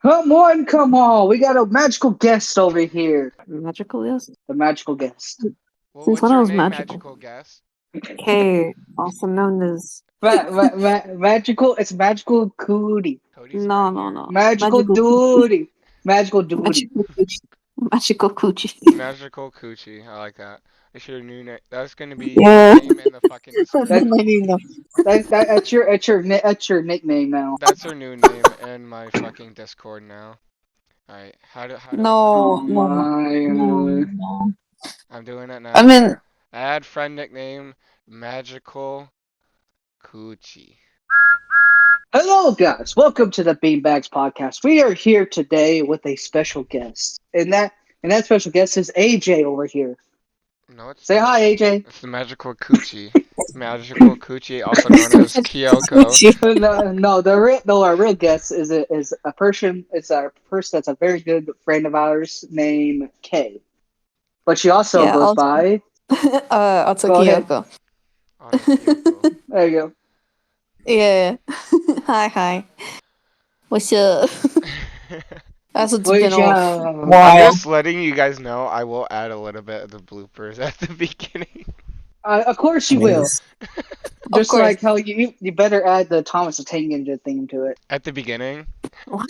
Come on. We got a magical guest over here. Magical, yes. The magical guest. Well, Since what's when I your was name, magical. magical guest? Okay, also known as Magical. It's magical cootie. Cody's no, not no, here. no, Magical magical coochie, duty. Magical duty. magical coochie, magical coochie. Magical Coochie. I like that. I should have new name. That's gonna be your Yeah, name in the fucking that's the That, description. name though. that's your nickname now. That's her new name in my fucking Discord now. Alright, how do Oh No, no, no, no, my. no. I'm doing it I now. mean, Add friend nickname Magical Coochie. Hello, guys. Welcome to the Beanbags podcast. We are here today with a special guest, and that special guest is AJ over here. No, it's Say not. hi, AJ. It's the Magical Coochie. Magical Coochie, also known as Kyoko. coochie. No, our real guest is a person. It's a person that's a very good friend of ours named Kay, but she also Yeah, goes also, by. Go ahead. AutoKyoko. AutoKyoko. There you Yeah. Hi, hi. What's up? As it's go. been a I'm while. just letting you guys know I will add a little bit of the bloopers at the beginning. Of course you will. Yes. Of Just course. like how you better add the Thomas the Tank Engine theme to it. At the beginning? What?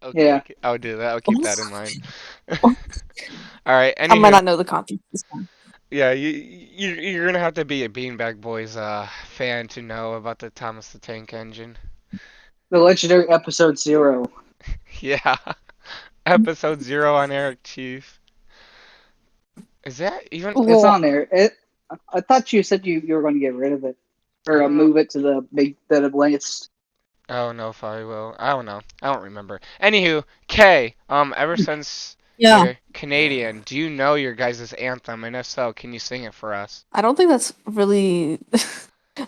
Okay, Yeah. I'll do that. I'll keep that in mind. What? Alright, I might anywho. not know the content this time. Yeah, you're gonna have to be a Beanbag Boys fan to know about the Thomas the Tank Engine. The legendary episode 0. Yeah. Episode 0 on Eric Chief. Is that even It's Well, on there. I thought you said you were going to get rid of it I or don't know. move it to the list. I don't know if I will. I don't know. I don't remember. Anywho, Kay, ever since yeah. you're Canadian, do you know your guys' anthem? And if so, can you sing it for us? I don't think that's really.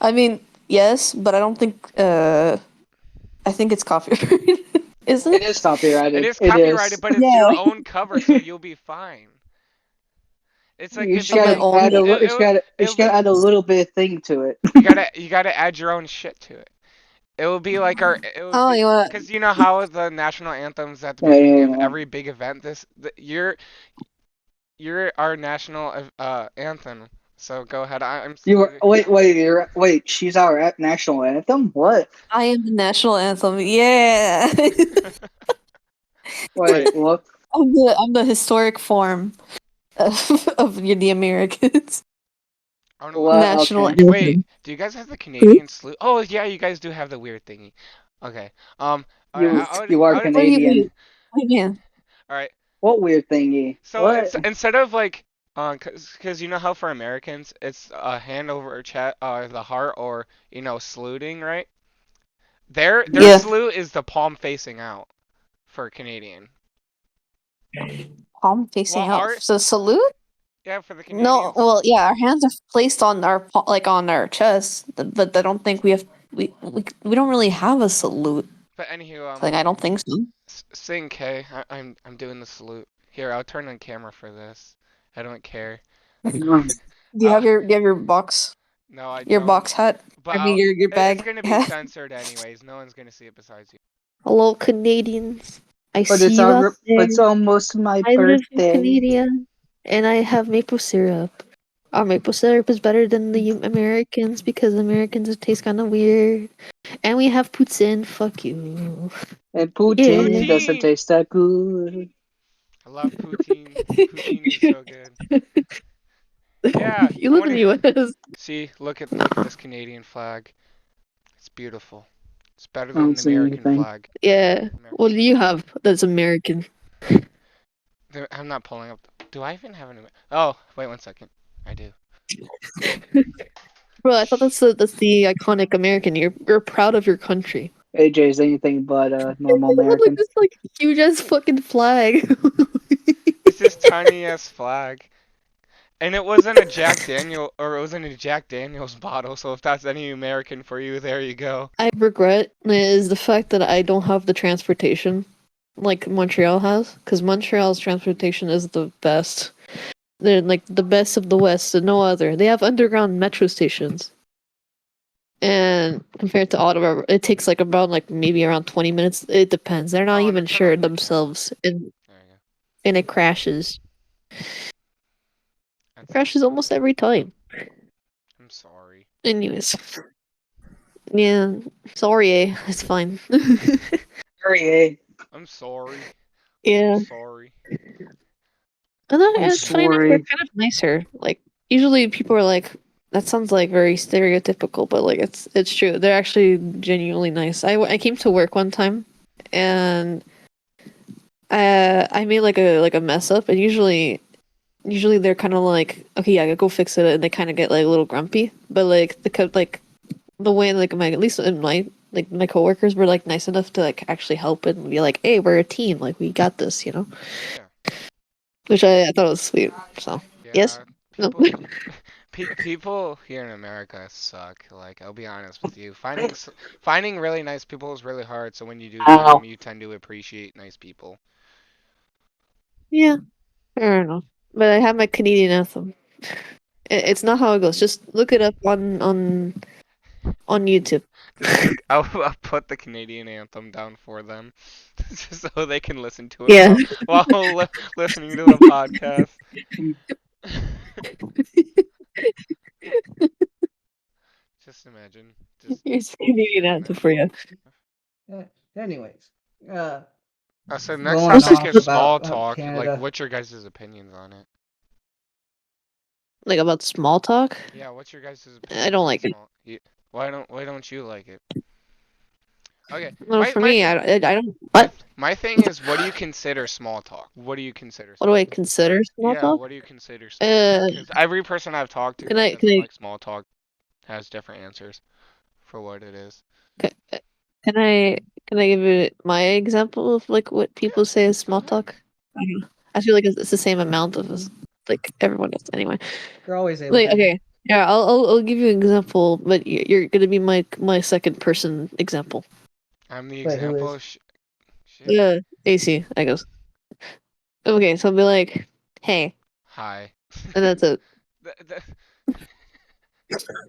I mean, yes, but I don't think. I think it's copyrighted, isn't It it? is It copyrighted. is It is. copyrighted, but it's your Yeah. own cover, so you'll be fine. It's like You the just On my beginning. gotta own. add a li- you just It'll be gotta add a little bit of thing to it. you gotta add your own shit to it. It will be like it would Oh, be you want? because you know how the national anthems at the Yeah, beginning yeah, of yeah. every big event. You're our national anthem. So go ahead. I'm You were singing. wait. She's our national anthem. What? I am the national anthem. Yeah. Wait, Wait, what? I'm the historic form of the Americans. I don't know what. What? National Okay. Wait, anthem. do you guys have the Canadian salute? Oh yeah, you guys do have the weird thingy. Okay. All right. You you are How does What do it? you Canadian. mean? What do you mean? All right. What weird thingy? So What? it's instead of like, cause you know how for Americans it's a hand over chest, the heart, or saluting, right? Their Yeah. salute is the palm facing out for Canadian. Palm Well, facing out. So salute? yeah, for the No. Canadians. Well, yeah. Our hands are placed on like on our chest, but I don't think we don't really have a salute. But anywho, Like I don't think so. sing K. I'm doing the salute. Here, I'll turn on camera for this. I don't care. Mm. I'll, Do you have your box no, I your don't. box hat? But I mean your it's bag gonna be hat. censored anyways. No one's gonna see it besides you. Hello, Canadians. I But see you out there. it's almost my I live in birthday. Canada, and I have maple syrup. Our maple syrup is better than the Americans because Americans taste kind of weird. And we have poutine. Fuck you. And Yeah. poutine doesn't Poutine. taste that good. I love poutine. Poutine is so good. Yeah, You I live want in to the U.S. see. Look at this Canadian flag. It's beautiful. It's better I than don't the see American anything. flag. Yeah. What do you have that's American? I'm not pulling up. Do I even have an? Oh, wait 1 second. I do. Bro, I thought that's the iconic American. You're proud of your country. AJ is anything but a normal It had, like American. this like huge ass fucking flag. It's this tiny ass flag. And it wasn't a Jack Daniels bottle, so if that's any American for you, there you go. I regret is the fact that I don't have the transportation like Montreal has, because Montreal's transportation is the best. They're like the best of the West, and no other. They have underground metro stations. And compared to auto, it takes like about like maybe around 20 minutes. It depends. They're not Oh, even depending sure on the account. themselves, and There you go. it crashes. That Crashes sucks. almost every time. I'm sorry. Anyways, yeah, sorry, it's fine. Hurry, I'm sorry. I'm Yeah, sorry. and then I'm it's funny enough, they're sorry. kind of nicer. Like usually people are like, that sounds like very stereotypical, but like it's true. They're actually genuinely nice. I came to work one time, and I made like a mess up, and usually they're kind of like, okay, yeah, go fix it, and they kind of get like a little grumpy. But like the way like my at least in my coworkers were like nice enough to like actually help and be like, hey, we're a team, like we got this, Yeah. which I thought was sweet. So yes, Yeah. no, People. People here in America suck. Like, I'll be honest with you. Finding really nice people is really hard. So when you do find them, Ow. you tend to appreciate nice people. yeah, fair enough. But I have my Canadian anthem. It's not how it goes. Just look it up on YouTube. Just look. I'll put the Canadian anthem down for them, just so they can listen to it Yeah, while listening to the podcast. Just imagine. Just. here's Canadian anthem for you. Uh, anyways, uh, So next going What's this? topic is off small about talk. Like, Canada. what's your guys' opinions on it? Like about small talk? Yeah, what's your guys' I opinions don't on like it. small? Why don't you like it? Okay, No, my for my me, th I don't. my What? th my thing is, what do you consider small talk? What do you consider What do small I talk? consider small Yeah, talk? what do you consider small talk? Uh, Because every person I've talked to can that I can doesn't I like small talk has different answers for what it is. ca- uh, can I can I give you my example of like what Yeah, people say is go small ahead. talk? I don't know. I feel like it's the same amount of as like everyone does anyway. You're always able Like to. okay, yeah, I'll give you an example, but you're gonna be my second person example. I'm the Wait, who example. is? Shit. Yeah, AC, I guess. Okay, so I'll be like, hey, Hi. and that's it. The-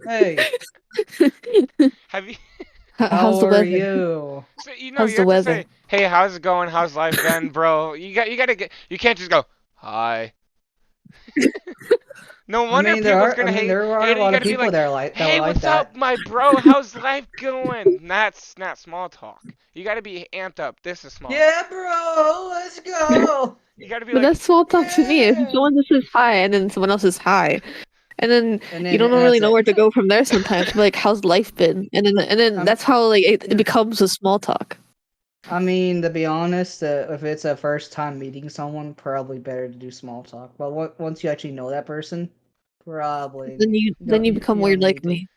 Hey, have you? how How's the are weather? you? So How's you the have to weather? say, "Hey, how's it going? How's life been, bro?" You gotta get. You can't just go, "Hi." No wonder people's gonna There are hate a it. You lot of gotta be people like, that are like that were "Hey, like what's up, that. my bro? How's life going?" That's not small talk. You gotta be amped up. This is small talk. Yeah, bro, let's go. You gotta be But like, that's small talk to me. If Yeah. someone just says hi and then someone else says hi, and then you don't And really that's know it. where to go from there sometimes. But like, how's life been? And then I'm that's how like it yeah. becomes a small talk. I mean, to be honest, if it's a first time meeting someone, probably better to do small talk. But once you actually know that person, Then probably you become you weird don't like need to. me.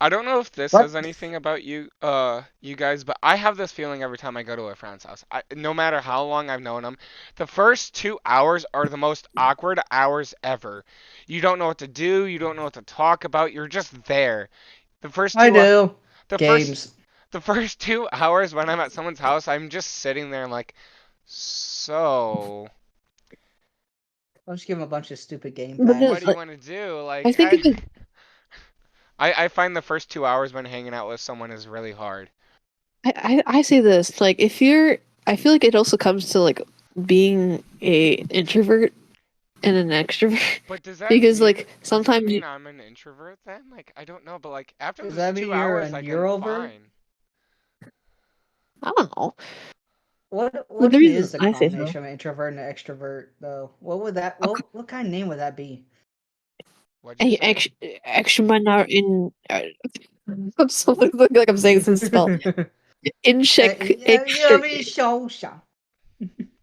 I don't know if this says What? anything about you guys, but I have this feeling every time I go to a friend's house. No matter how long I've known them, the first 2 hours are the most awkward hours ever. You don't know what to do, you don't know what to talk about, you're just there. The first I two, do. the first, Games. the first 2 hours when I'm at someone's house, I'm just sitting there and like, so, I'll just give them a bunch of stupid game But then what do facts. you like, want to do? I Like, think it's I find the first 2 hours when hanging out with someone is really hard. I say this like if you're I feel like it also comes to like being a introvert and an extrovert But does that because mean like does that sometimes mean I'm an introvert then? Like I don't know, but like after Does those that two mean you're hours, an like I'm Eurover? fine. I don't know. What Like the even reason is the I say so. combination of an introvert and an extrovert though? What kind of name would that be? What'd you say? Extra minor in. I'm so like I'm saying some spell. In check extra. Yeah, me salsa.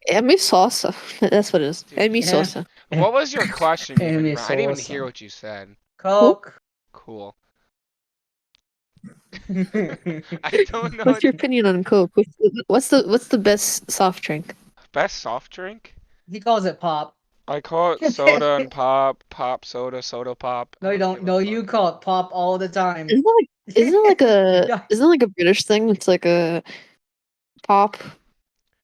Emi salsa. That's what it is. Dude, Emi Yeah. salsa. what was your question And even, me bro? I didn't even hear salsa. what you said. Cool. Coke. Cool. I don't know. What's your opinion on Coke? What's the best soft drink? Best soft drink? He calls it pop. I call it No, soda and pop, pop soda, soda pop. I you don't don't. give a No, you fuck. call it pop all the time. Isn't that like isn't it like a Yeah. isn't it like a British thing? It's like a pop.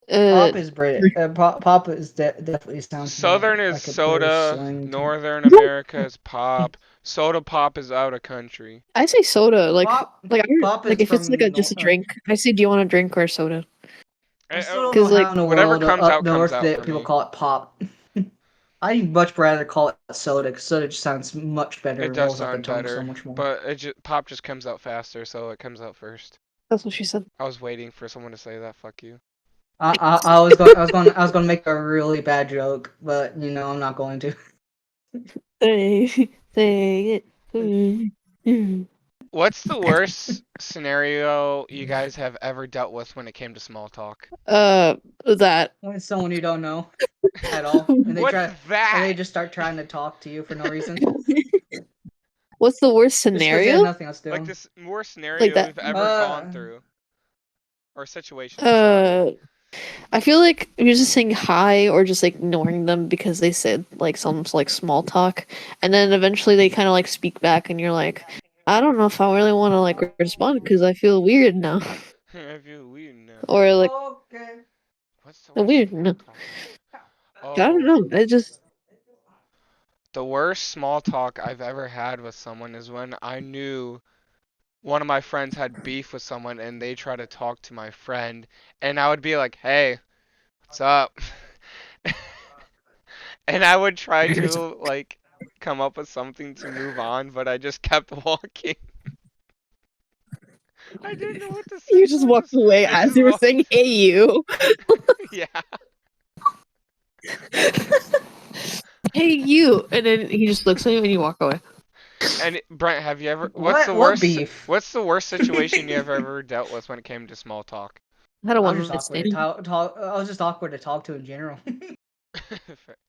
Pop is Brit. Pop is definitely sounds more Southern is like a British soda, slang term. Northern America is pop. Soda pop is out of country. I say soda, Pop, like pop is if it's like a from just a drink, I say, do you want a drink or a soda? I still don't know Because like how in the Whatever world comes up comes north out that for people me. call it pop. I'd much rather call it soda because soda just sounds much better. It It does rolls off the sound tongue so better, much more. but pop just comes out faster, so it comes out first. that's what she said. I was waiting for someone to say that. Fuck you. I was going to make a really bad joke, but I'm not going to. Say it. What's the worst scenario you guys have ever dealt with when it came to small talk? That. When it's someone you don't know at all, and What's they that? just start trying to talk to you for no reason, What's the worst just because they have scenario? nothing else to Like do. this more Like scenario that. you've ever gone through, or situation. Sorry. Uh, I feel like if you're just saying hi or just like ignoring them because they said like some like small talk, and then eventually they kind of like speak back, and you're like, I don't know if I really want to like respond because I feel weird now, I feel weird now. or like Okay. What's the worst weird. small No, talk? I don't Oh, know. I just the worst small talk I've ever had with someone is when I knew one of my friends had beef with someone and they tried to talk to my friend, and I would be like, "Hey, what's up?" And I would try to like come up with something to move on, but I just kept walking. I didn't know what to say, you so just walked away I as just you were walked. saying, "Hey, you." Yeah. Hey, you, and then he just looks at you and you walk away. And Brent, have you ever? What beef? What's the worst situation you have ever dealt with when it came to small talk? I had a I was one just night awkward to stand. talk. I was just awkward to talk to in general.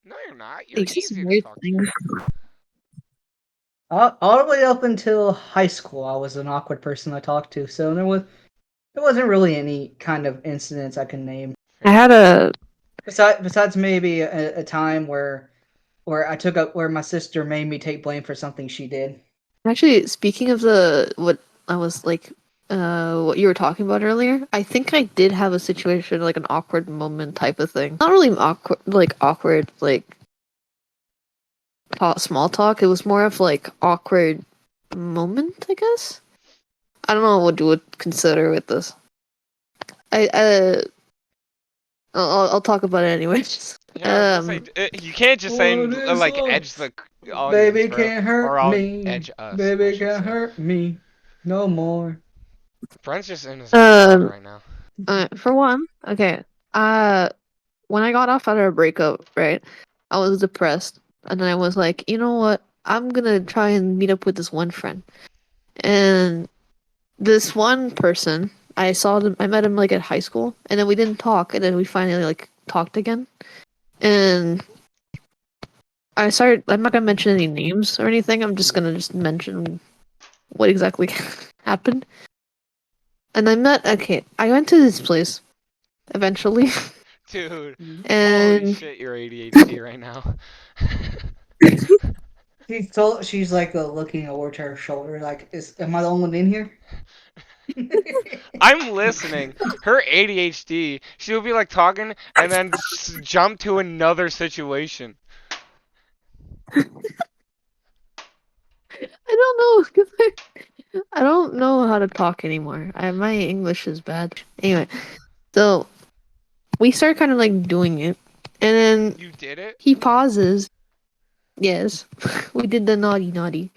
No, you're not. You're It's just easy to weird talk to. things. All the way up until high school, I was an awkward person to talk to. So there wasn't really any kind of incidents I can name. I Fair. had a Besides maybe a time where I took up where my sister made me take blame for something she did. Actually, speaking of the what I was like, what you were talking about earlier, I think I did have a situation like an awkward moment type of thing. Not really awkward like small talk. It was more of like awkward moment, I guess. I don't know what you would consider with this. I I'll talk about it anyways. Yeah, I was gonna say you can't just say What and is like love? edge the audience, Baby bro, can't or hurt I'll me. edge us, I Baby should can't say. hurt me no more. Brent's just in his own world um, right now. for one, okay. Uh, when I got off after a breakup, right, I was depressed, and then I was like, you know what? I'm gonna try and meet up with this one friend. And this one person, I met him like at high school, and then we didn't talk, and then we finally like talked again. And I'm not gonna mention any names or anything. I'm just gonna just mention what exactly happened. And I went to this place eventually, Dude, holy and shit, you're ADHD right now. She's like looking over to her shoulder, like, am I the only one in here? I'm listening. Her ADHD, she'll be like talking and then jump to another situation. I don't know 'cause I don't know how to talk anymore. My English is bad. Anyway, so we start kind of like doing it, and then You did it? he pauses. Yes, we did the naughty naughty,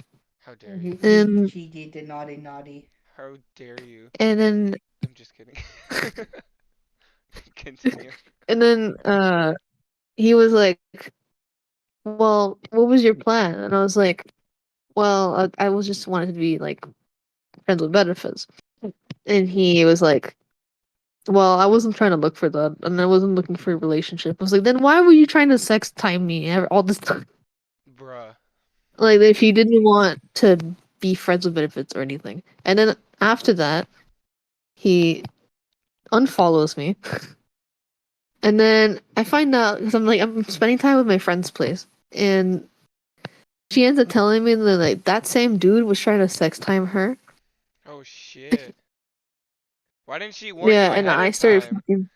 How dare you? and She did the naughty naughty. How dare you? and then I'm just kidding. Continue. and then he was like, "Well, what was your plan?" And I was like, "Well, I was just wanted to be like friends with benefits." And he was like, "Well, I wasn't trying to look for that, and I wasn't looking for a relationship." I was like, "Then why were you trying to sex time me all this time? Bruh. Like, if you didn't want to be friends with benefits or anything." And then after that, he unfollows me, and then I find out because I'm spending time with my friend's place, and she ends up telling me that like that same dude was trying to sex time her. Oh shit. Why didn't she warn Yeah, you and ahead I of started time? fucking.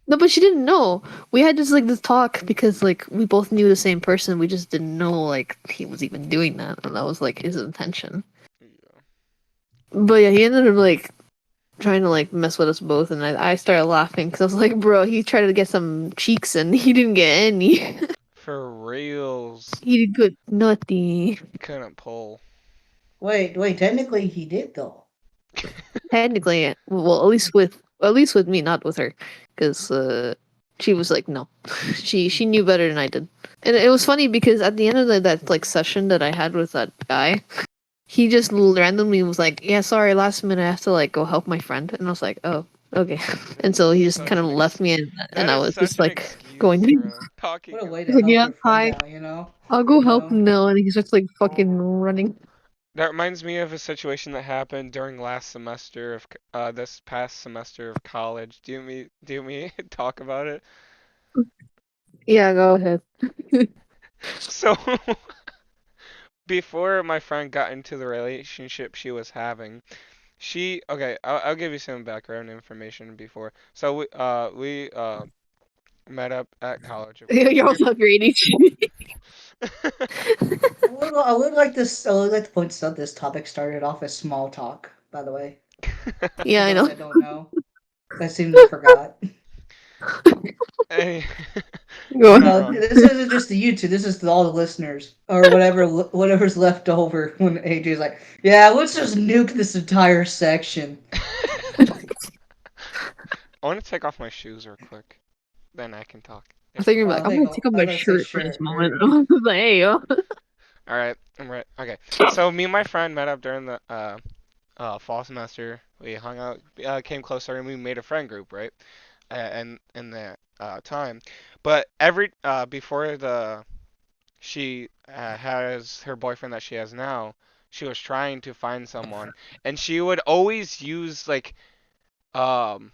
No, but she didn't know. We had just like this talk because like we both knew the same person. We just didn't know like he was even doing that, and that was like his intention. Yeah. But yeah, he ended up like trying to like mess with us both, and I started laughing because I was like, bro, he tried to get some cheeks and he didn't get any. For reals. He did good nothing. Couldn't pull. Wait. Technically, he did though. Technically, well, at least with me, not with her, because she was like, no, she knew better than I did, and it was funny because at the end of that like session that I had with that guy, he just randomly was like, yeah, sorry, last minute I have to like go help my friend, and I was like, oh, okay, and so he just Such kind of an left me, and That I is was just such an like going, excuse, bro. What Talking a of way to like, help yeah, your friend hi, out, you know? I'll go You help know? him now, and he's just like fucking running. That reminds me of a situation that happened during this past semester of college. Do you me talk about it? Yeah, go ahead. So before my friend got into the relationship she was having, I'll give you some background information before. So we met up at college, of course. You're We also your ADHD. I would like to point out this topic started off as small talk, by the way. For Yeah, I those know. that don't know, that seems I forgot. Hey, Go ahead. No, um, this isn't just the YouTube. This is to all the listeners or whatever's left over when AJ's like, "Yeah, let's just nuke this entire section." I want to take off my shoes real quick. Then I can talk. I If think you you're want. like, There I'm you gonna go. take off I was my gonna say shirt for this shirt. There moment. you I go. was like, hey, yo. All right, I'm right. Okay. So me and my friend met up during the fall semester. We hung out, came closer, and we made a friend group, right? And in that time, but every before the she has her boyfriend that she has now, she was trying to find someone, and she would always use like um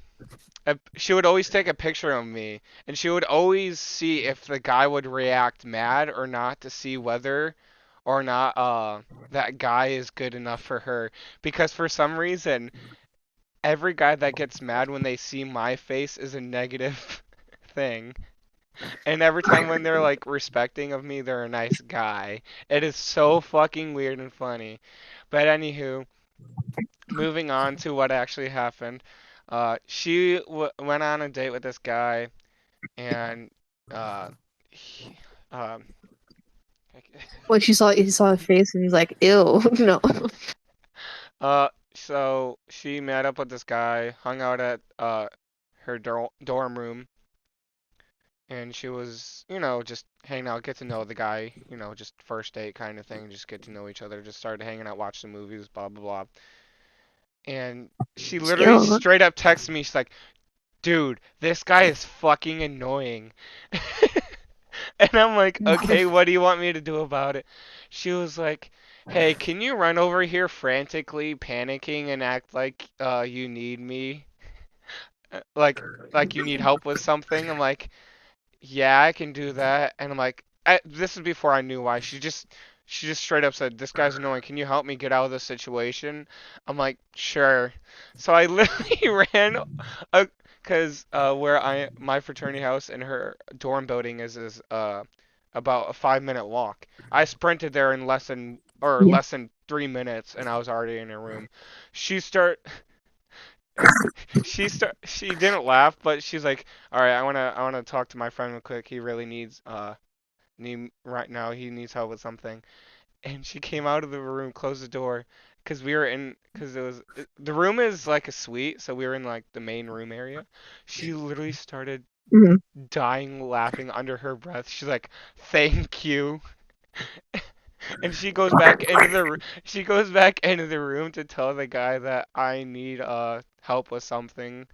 she would always take a picture of me, and she would always see if the guy would react mad or not to see whether or not that guy is good enough for her. Because for some reason, every guy that gets mad when they see my face is a negative thing. And every time when they're like respecting of me, they're a nice guy. It is so fucking weird and funny. But anywho, moving on to what actually happened. She went on a date with this guy, and uh, he, um, When he saw her face and he's like, ew, no. so she met up with this guy, hung out at her dorm room, and she was, just hanging out, get to know the guy, just first date kind of thing, just get to know each other, just started hanging out, watch the movies, blah blah blah. And she literally Ew. straight up texted me, she's like, dude, this guy is fucking annoying. And I'm like, okay, what do you want me to do about it? She was like, hey, can you run over here frantically panicking and act like you need me? Like you need help with something? I'm like, yeah, I can do that. And I'm like, this is before I knew why. She just straight up said, this guy's annoying. Can you help me get out of this situation? I'm like, sure. So I literally ran, because where my fraternity house and her dorm building is about a 5 minute walk. I sprinted there in Yeah. less than 3 minutes, and I was already in her room. She start she didn't laugh, but she's like, all right, I wanna talk to my friend real quick. He really need right now. He needs help with something. And she came out of the room, closed the door, because the room is like a suite, so we were in like the main room area. She literally started Mhm. dying laughing under her breath. She's like, "Thank you." And she goes back into the room to tell the guy that I need help with something.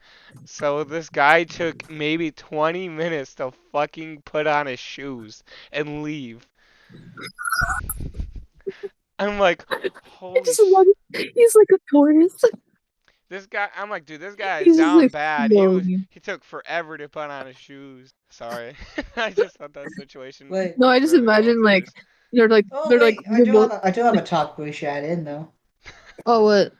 So this guy took maybe 20 minutes to fucking put on his shoes and leave. I'm like, I holy just sh! love it. He's like a tourist. This guy, I'm like, dude, this guy is He's just down like bad. floating. He took forever to put on his shoes. Sorry, I just thought that situation Wait. No, I just really imagine like hilarious. Oh they're like wait, we're both I do have a like, topic we should add in though. oh what?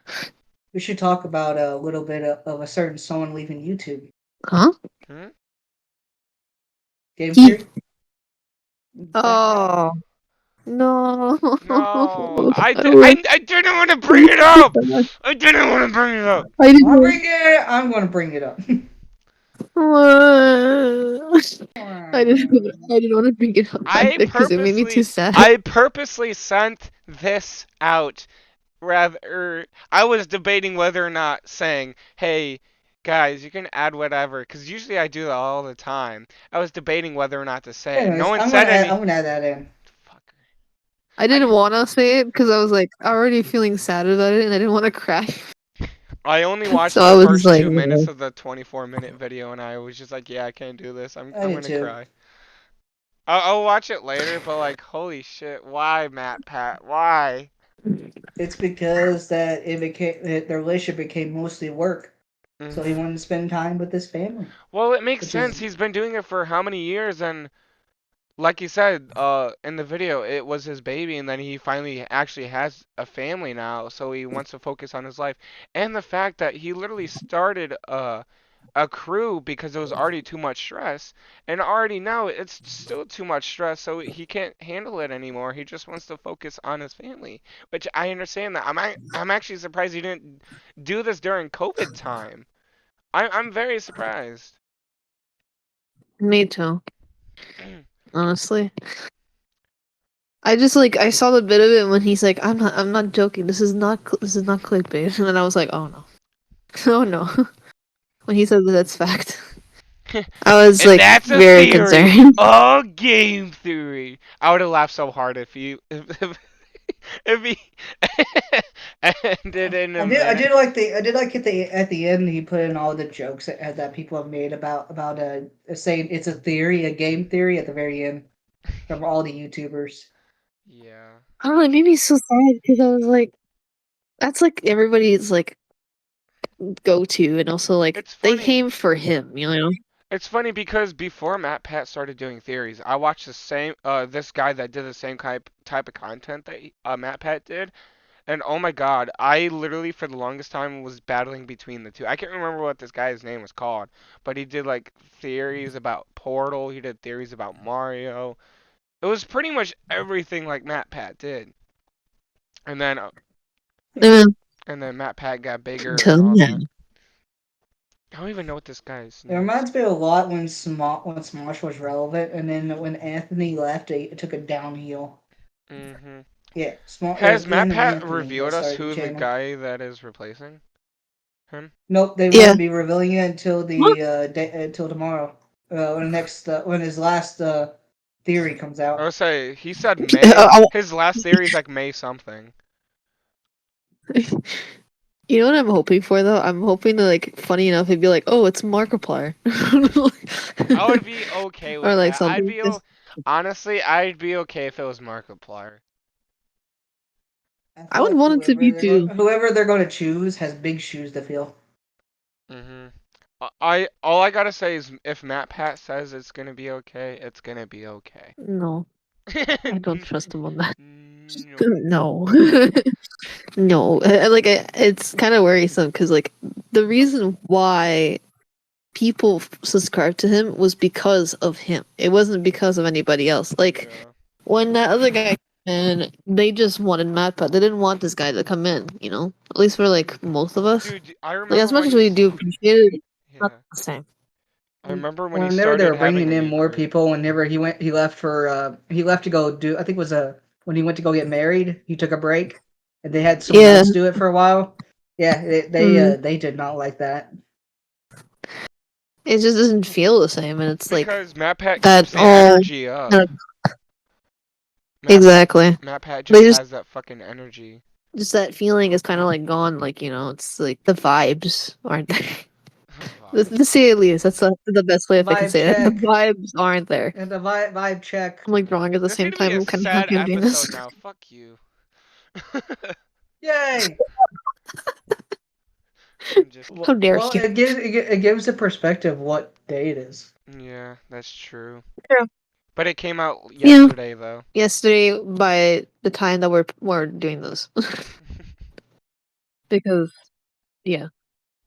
We should talk about a little bit of a certain someone leaving YouTube. Huh? Hmm? Game He- theory. Oh no! No, I don't like I didn't want to bring it up. I didn't want to bring it up. I didn't I'm want. bringing it. I'm going to bring it up. I didn't. I didn't want to bring it up either because it made me too sad. I purposely sent this out. Rather, I was debating whether or not saying, "Hey, guys, you can add whatever," because usually I do that all the time. I was debating whether or not to say it. No Anyways, one said any. I'm gonna add that in. Fucker. I didn't want to say it because I was like already feeling sad about it, and I didn't want to cry. I only So watched I the was just first like, 2 minutes of the 24-minute video, and I was just like, "Yeah, I can't do this. I I'm did gonna too. cry." I'll watch it later, but like, holy shit, why, Matt Pat? Why? It's because that that their relationship became mostly work, so he Hmm. wanted to spend time with his family, Well, it makes which sense. is He's been doing it for how many years, and like you said, in the video, it was his baby, and then he finally actually has a family now, so he wants to focus on his life. And the fact that he literally started a crew because it was already too much stress, and already now it's still too much stress, so he can't handle it anymore. He just wants to focus on his family, which I understand that. I'm actually surprised he didn't do this during COVID time. I'm very surprised. me too. Honestly, I just like I saw the bit of it when he's like, I'm not joking. This is not clickbait, and then I was like, oh no, oh no. When he said that that's fact, I was And like that's a very theory. concerned. Oh, game theory. I would have laughed so hard if he ended in a I minute. did like I did like at the end he put in all the jokes that people have made about saying it's a theory, a game theory at the very end from all the YouTubers. Yeah. I don't know. It made me so sad because I was like, that's like everybody's like go to, and also like It's they funny. came for him, you know. It's funny because before Matt Pat started doing theories, I watched the same this guy that did the same type of content that Matt Pat did, and oh my God, I literally for the longest time was battling between the two. I can't remember what this guy's name was called, but he did like theories about Portal, he did theories about Mario. It was pretty much everything like Matt Pat did. And then uh, Uh, and then Matt Pat got bigger and Until all now. that. I don't even know what this guy's It name is. reminds me a lot when Smosh was relevant, and then when Anthony left, it took a downhill. Mhm. Yeah, Smosh. Has Matt Him and Pat Anthony revealed us started the who the channel. guy that is replacing him? Nope, they Yeah. won't be revealing it until What? until tomorrow. When next when his last theory comes I out. would say he said May. I, His last theory is like May something. You know what I'm hoping for though? I'm hoping to like funny enough it'd be like, oh, it's Markiplier. I would be okay Or with like that. something. Honestly, I'd be okay if it was Markiplier. I I feel would like want it to be too. whoever they're going to choose has big shoes to fill. Mhm. I all I gotta say is if Matt Pat says it's gonna be okay, it's gonna be okay. No, I don't trust him on that. No. No. No. It's kind of worrisome because like the reason why people subscribed to him was because of him. It wasn't because of anybody else. Like Yeah. when that other guy came in, they just wanted MatPat. They didn't want this guy to come in, you know? At least for like most of us. Dude, I Like as remember much when as we do appreciate it, it's not yeah. the same. I remember when he Whenever they started were having bringing a in new more crew. people, whenever he left to go do, I think it was when he went to go get married, he took a break, and they had someone Yeah. else do it for a while. Yeah, Mm. they did not like that. It just doesn't feel the same, and it's like Because Matt Pat that keeps the all energy up. kind of exactly. Matt Pat They just has that fucking energy. just that feeling is kind of like gone. Like you know, it's like the vibes aren't there. Vibes. To say it least, that's the best way if I can Vibe say it. The check vibes aren't there. and the vibe check. I'm like drawing at the This is same gonna be time. a I'm kind of sad happy I'm doing episode this. now. Fuck you. Yay! I'm just How kidding. dare Well, you? it gives a perspective what day it is. Yeah, that's true. True. But it came out Yeah. yesterday though. Yesterday, by the time that we're doing this, because yeah,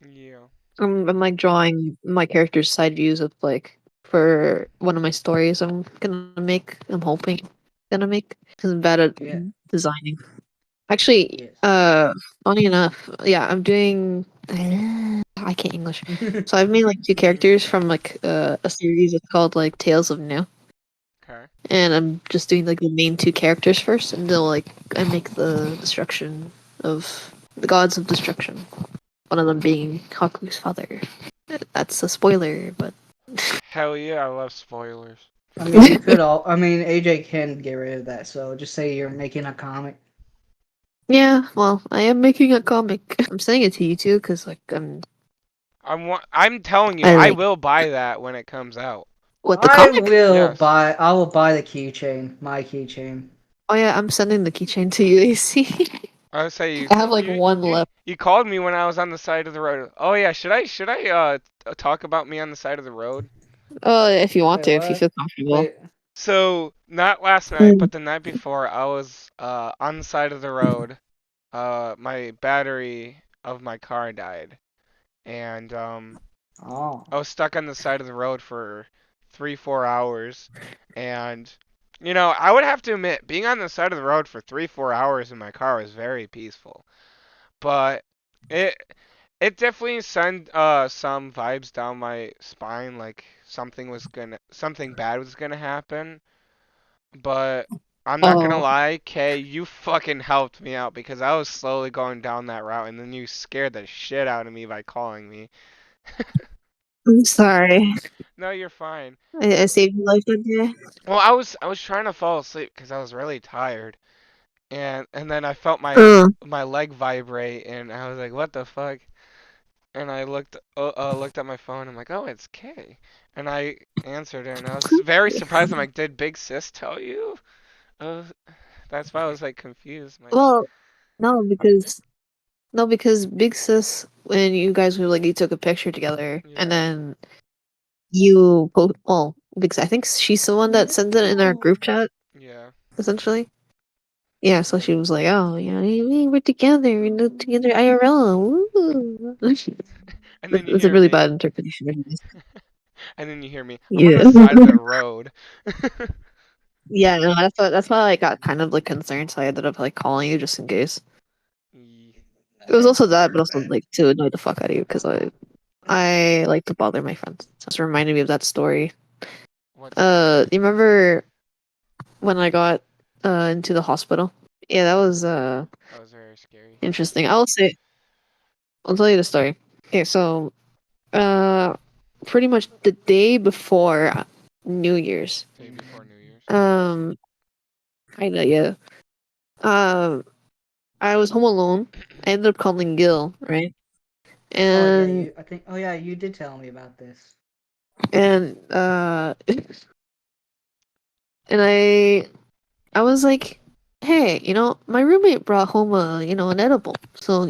Yeah. I'm like drawing my character's side views of like for one of my stories. I'm gonna make. I'm hoping gonna make because I'm bad at Yeah. designing. Actually, Yes. funny enough, yeah, I'm doing. I can't English, so I've made like two characters from like a series. It's called like Tales of New, Okay. and I'm just doing like the main two characters first, and they'll like I make the destruction of the gods of destruction. One of them being Haku's father. That's a spoiler, but Hell yeah, I love spoilers. I mean, you could all. I mean, AJ can get rid of that. So just say you're making a comic. yeah, well, I am making a comic. I'm saying it to you too, because like I'm telling you, I I like will buy that when it comes out. what the comic. Yes. I will buy the keychain. My keychain. Oh yeah, I'm sending the keychain to you, AC. I would say you I have like you one you left. you called me when I was on the side of the road. Oh yeah, should I talk about me on the side of the road? If you want Wait, to, if you what? feel comfortable. Wait. So not last night, Mm. but the night before, I was on the side of the road. My battery of my car died, and Oh. I was stuck on the side of the road for 3, 4 hours, and I would have to admit, being on the side of the road for 3, 4 hours in my car was very peaceful. But it it definitely sent some vibes down my spine, like something bad was gonna happen. But I'm not gonna Oh, lie, Kay, you fucking helped me out because I was slowly going down that route, and then you scared the shit out of me by calling me. I'm sorry. No, you're fine. I saved your life that day. Well, I was trying to fall asleep because I was really tired, and then I felt Uh, my leg vibrate, and I was like, what the fuck? And I looked at my phone. I'm like, oh, it's Kay. And I answered her, and I was very surprised. I'm like, did Big Sis tell you? Uh, that's why I was like confused. I'm like, well, no, because Big Sis, when you guys were like, you took a picture together, and yeah, then you well, because I think she's the one that sent it in our group chat, yeah. essentially. Yeah, so she was like, "Oh, yeah, we're together, we're together IRL." Woo. And then you That's a hear really me, bad interpretation. Anyways. and then you hear me. I'm on Yeah, the side of the road. yeah, no, that's why I got kind of like concerned, so I ended up like calling you just in case. Ye- It was also that, but also like to annoy the fuck out of you because I like to bother my friends. So it's reminded me of that story. What story? You remember when I got into the hospital? Yeah, that was That was very scary. interesting. I'll tell you the story. Okay, so uh pretty much the day before New Year's. Day before New Year's. Um kinda, yeah. Um I was home alone. I ended up calling Gil, right? Oh yeah, And you. I think. Oh yeah, you did tell me about this. and and I was like, hey, my roommate brought home an edible. So,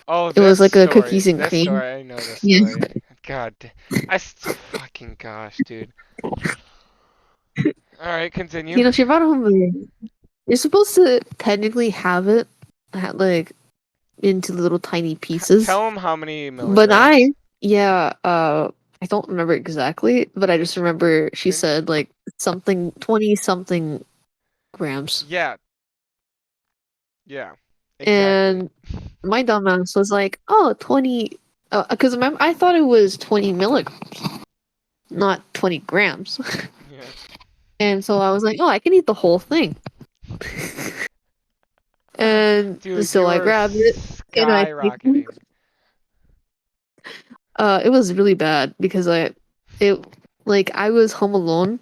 Oh, it this was like a story. cookies and This cream. story. I know this Yeah. story. God, fucking gosh, dude. All right, continue. She brought home you're supposed to technically have it like into little tiny pieces. Tell him how many But milligrams. I don't remember exactly, but I just remember she Didn't said like something 20 something grams. Yeah, yeah, exactly. And my dumbass was like, "Oh, 20 because I thought it was 20 milligrams, not 20 grams." Yeah, And so I was like, "Oh, I can eat the whole thing." And dude, so you I were grabbed it and skyrocketing. it was really bad because it like I was home alone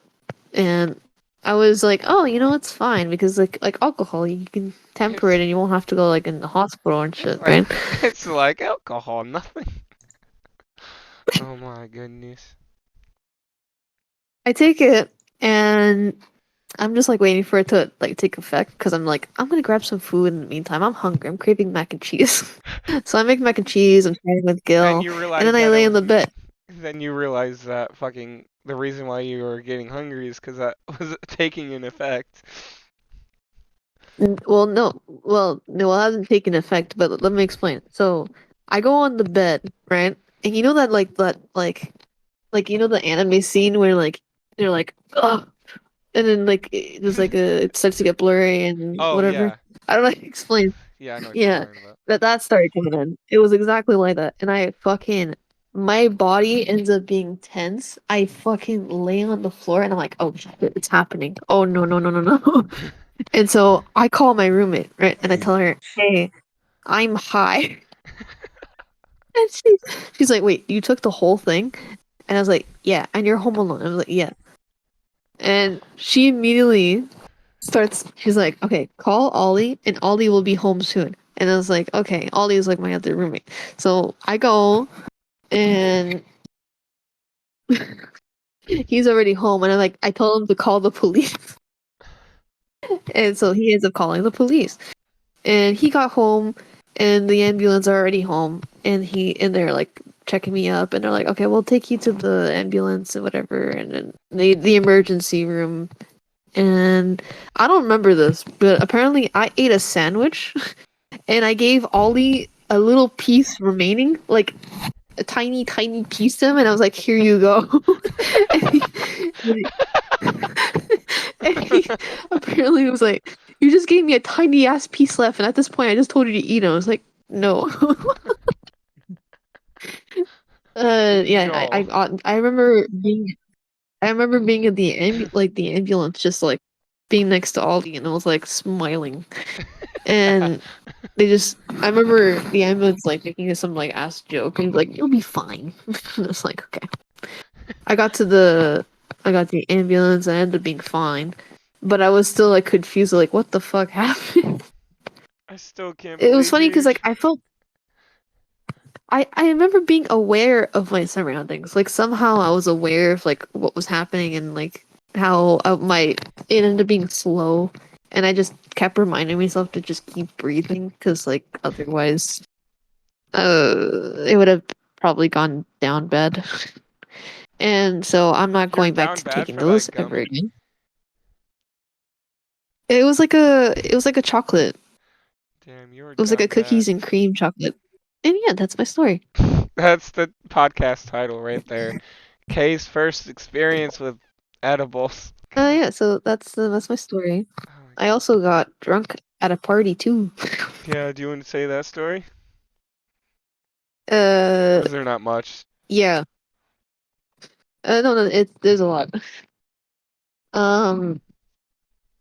and I was like, "Oh, it's fine because like alcohol, you can temper It's it and you won't have to go like in the hospital and it's shit, like right?" it's like alcohol, nothing. Oh my goodness. I take it and I'm just like waiting for it to like take effect because I'm like, I'm gonna grab some food in the meantime. I'm hungry. I'm craving mac and cheese. So I make mac and cheese. I'm sharing with Then Gil, you and then realize I that it lay in was. the bed. Then you realize that fucking the reason why you were getting hungry is because that was taking an effect. Well, no, no, it hasn't taken effect. But let me explain. So I go on the bed, right? And you know that like like you know the anime scene where like they're like, oh, and then like there's like it starts to get blurry and Oh whatever. yeah, I don't know how to explain. yeah, I know what you're Yeah, talking about. that started coming in. It was exactly like that, and I fucking my body ends up being tense. I fucking lay on the floor, and I'm like, oh shit, it's happening. Oh no no no no no. And so I call my roommate, right, and I tell her, hey, I'm high. And she's like, wait, you took the whole thing? And I was like, yeah. And you're home alone. I was like, yeah. And she immediately she's like, okay, call Ollie and Ollie will be home soon. And I was like, okay, Ollie is like my other roommate. So I go and he's already home. And I told him to call the police. And so he ends up calling the police. And he got home and the ambulance are already home. And they're like checking me up and they're like, okay, we'll take you to the ambulance and whatever. And then the emergency room. And I don't remember this, but apparently I ate a sandwich and I gave Ollie a little piece remaining, like a tiny, tiny piece to him, and I was like, "Here you go." and, he, and he apparently was like, "You just gave me a tiny ass piece left," and at this point, I just told you to eat it. I was like, "No." Yeah, No. I remember being in the the ambulance, just like being next to Ollie, and I was like smiling, and I remember the ambulance like making some like ass joke and he's like, you'll be fine. And I was like, okay. I got the ambulance, I ended up being fine. But I was still like confused, like what the fuck happened? I still can't It was believe funny because you. like I remember being aware of my surroundings. Like somehow I was aware of like what was happening and like how it ended up being slow. And I just kept reminding myself to just keep breathing because like otherwise it would have probably gone down bad. And so I'm not You're going back down to bad taking for those like ever gummy? again. It was like a chocolate. Damn, you were It was like a down cookies bad. and cream chocolate. And yeah, that's my story. That's the podcast title right there. Kay's first experience with edibles. Yeah, so that's my story. Oh my I god. also got drunk at a party too. Yeah, do you want to say that story? uh Or is there not much? yeah. No, no, there's a lot. Um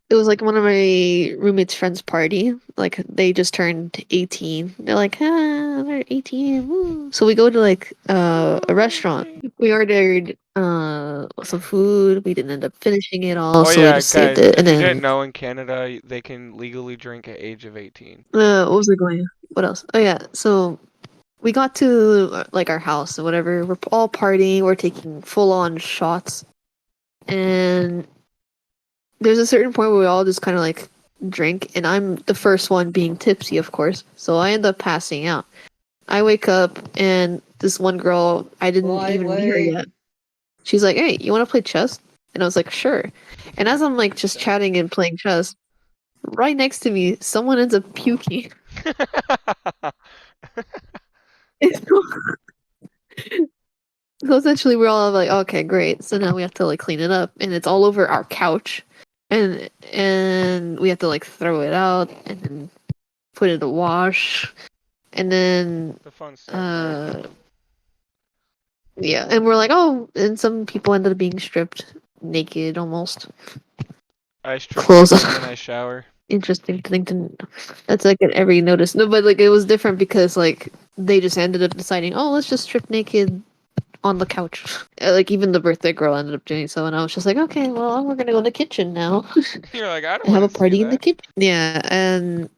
It was like one of my roommate's friends' party. Like they just turned 18. They're like, ah, they're 18. Woo. So we go to like a Ooh, restaurant. wait. We ordered some food. We didn't end up finishing it all, Oh so we yeah, just saved guys, it. if And you didn't then know, in Canada they can legally drink at age of 18. what was I going? What else? Oh yeah, so we got to like our house and whatever. We're all partying. We're taking full on shots, and there's a certain point where we all just kind of like drink, and I'm the first one being tipsy, of course. So I end up passing out. I wake up, and this one girl, I didn't Wait, even meet her wait. yet. She's like, "Hey, you want to play chess?" And I was like, "Sure." And as I'm like just Chess. chatting and playing chess, right next to me, someone ends up puking. So essentially, we're all like, "Okay, great." So now we have to like clean it up, and it's all over our couch, and we have to like throw it out and then put it in the wash. And then, The fun stuff, right? uh, yeah, and we're like, oh, and some people ended up being stripped naked almost. I strip Clothes naked and then off. I shower. Interesting thing to know. That's like at every notice. No, but like it was different because like they just ended up deciding, oh, let's just strip naked on the couch. Like even the birthday girl ended up doing so, and I was just like, okay, well, we're gonna go to the kitchen now You're like, I don't and have want a to see party in the that. kitchen. Yeah, and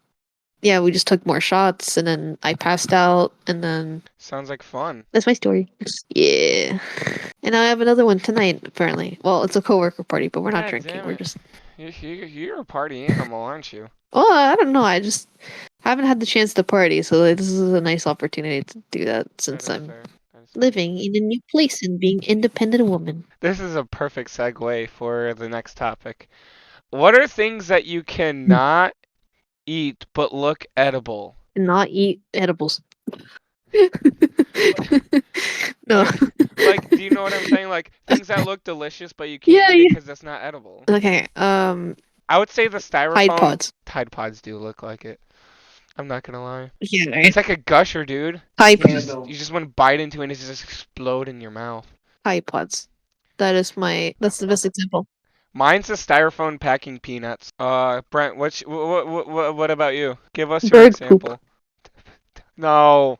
yeah, we just took more shots, and then I passed out, and then Sounds like fun. that's my story. Yeah. And I have another one tonight, apparently. Well, it's a coworker party, but we're not God drinking. damn We're it. just. You're a party animal, aren't you? Well, I don't know. I just haven't had the chance to party, so like, this is a nice opportunity to do that That since is I'm fair. That is fair. living in a new place and being independent woman. This is a perfect segue for the next topic. What are things that you cannot eat but look edible? And not eat edibles. No. Do you know what I'm saying? Like things that look delicious, but you can't Yeah, eat it yeah. because it's not edible. Okay. I would say the Tide styrofoam Pods. Tide Pods do look like it. I'm not gonna lie. Yeah, It's right. like a gusher, dude. Tide Handle. You just want to bite into it and it just explode in your mouth. Tide Pods. That's the best example. Mine's the styrofoam packing peanuts. Brent, what about you? Give us your Bird poop. example. No,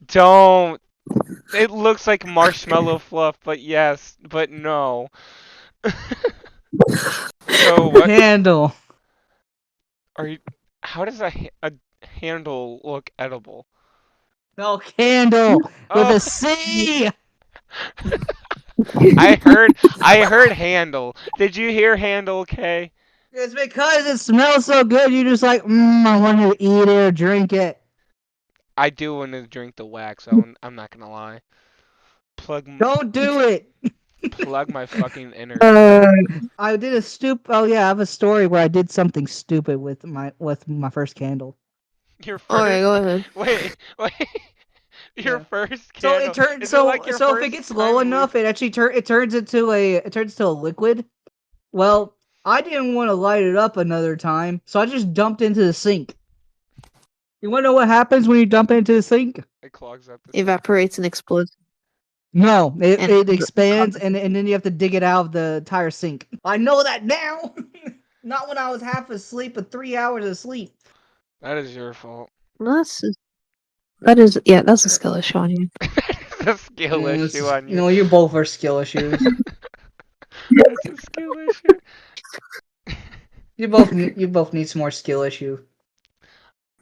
don't. It looks like marshmallow fluff, but yes, but no. So what Handle. are you? How does a handle look edible? No, candle with Oh, a C. I heard handle. Did you hear handle, Kay? It's because it smells so good. You just like, I want to eat it or drink it. I do want to drink the wax. I'm not gonna lie. Plug Don't do it. plug my fucking innards. Uh, I did a Oh yeah, I have a story where I did something stupid with my first candle. Your Alright, first. go ahead. Wait. Your Yeah. first So it candle. turns Is it like your so if it first gets low time enough, it actually it turns into a liquid. Well, I didn't want to light it up another time, so I just dumped into the sink. You want to know what happens when you dump it into the sink? It clogs up the sink. Evaporates and explodes. No, And it expands and then you have to dig it out of the entire sink. I know that now. Not when I was half asleep with 3 hours of sleep. That is your fault. that's that is yeah, that's a skill issue on you. That's a skill issue on you. You both are skill issues. That's a skill issue. You both need some more skill issue.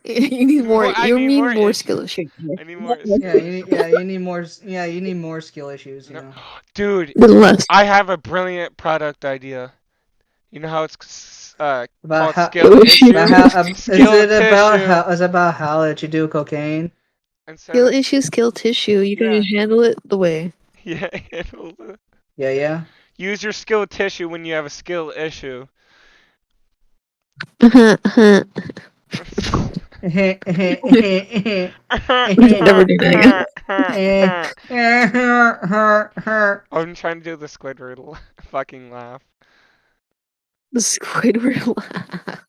You need more. I You need need more more issue. skill issue. I need more skill issue. You need more skill issues. You No. know. Dude, The less. I have a brilliant product idea. You know how it's About called how skill issue? Skill tissue. is it about how that you do cocaine? Instead Skill of issue, skill tissue. You can yeah, handle it the way. yeah. Yeah, yeah. Use your skill tissue when you have a skill issue. Never do that again. I'm trying to do the Squidward fucking laugh. The Squidward.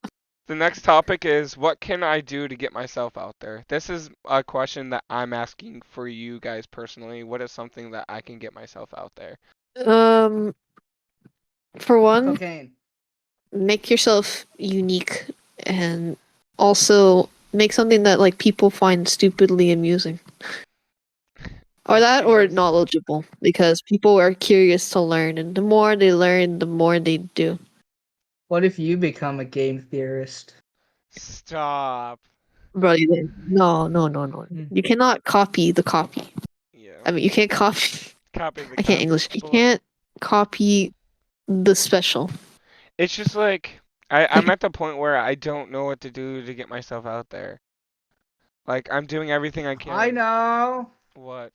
The next topic is what can I do to get myself out there? This is a question that I'm asking for you guys personally. What is something that I can get myself out there? um, for one, Cocaine. make yourself unique, and also make something that like people find stupidly amusing, or that, or Yes. knowledgeable, because people are curious to learn, and the more they learn, the more they do. What if you become a game theorist? Stop. Bro, no. Hmm. You cannot copy the copy. Yeah. I mean, you can't copy. Copy the I can't copy. English. You can't copy the special. It's just like I'm at the point where I don't know what to do to get myself out there. Like I'm doing everything I can. I know. What?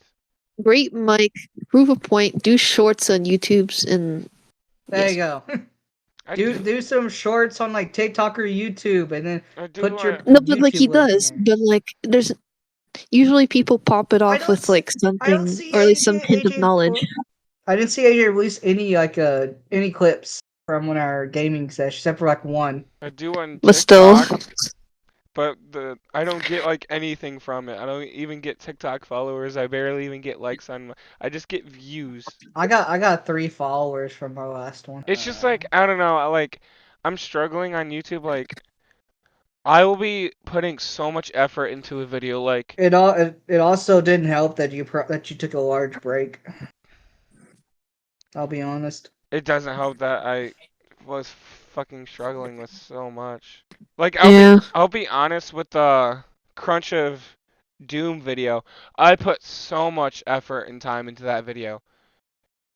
Great mic, prove a point, do shorts on YouTube's, and There yes. you go. I do some shorts on like TikTok or YouTube, and then I do put your want No, but like YouTube he link in does. there. But like, there's usually people pop it I off don't. with like I don't something, see or at least some hint of AJ. knowledge. I didn't see AJ release any clips from one of our gaming sessions, except for like one. I do on But still, TikTok, but I don't get like anything from it. I don't even get TikTok followers. I barely even get likes I just get views. I got 3 followers from our last one. It's just like I don't know, I'm struggling on YouTube like I will be putting so much effort into a video like It also didn't help that that you took a large break. I'll be honest. it doesn't help that I was fucking struggling with so much. Like yeah. I'll be honest with the Crunch of Doom video. I put so much effort and time into that video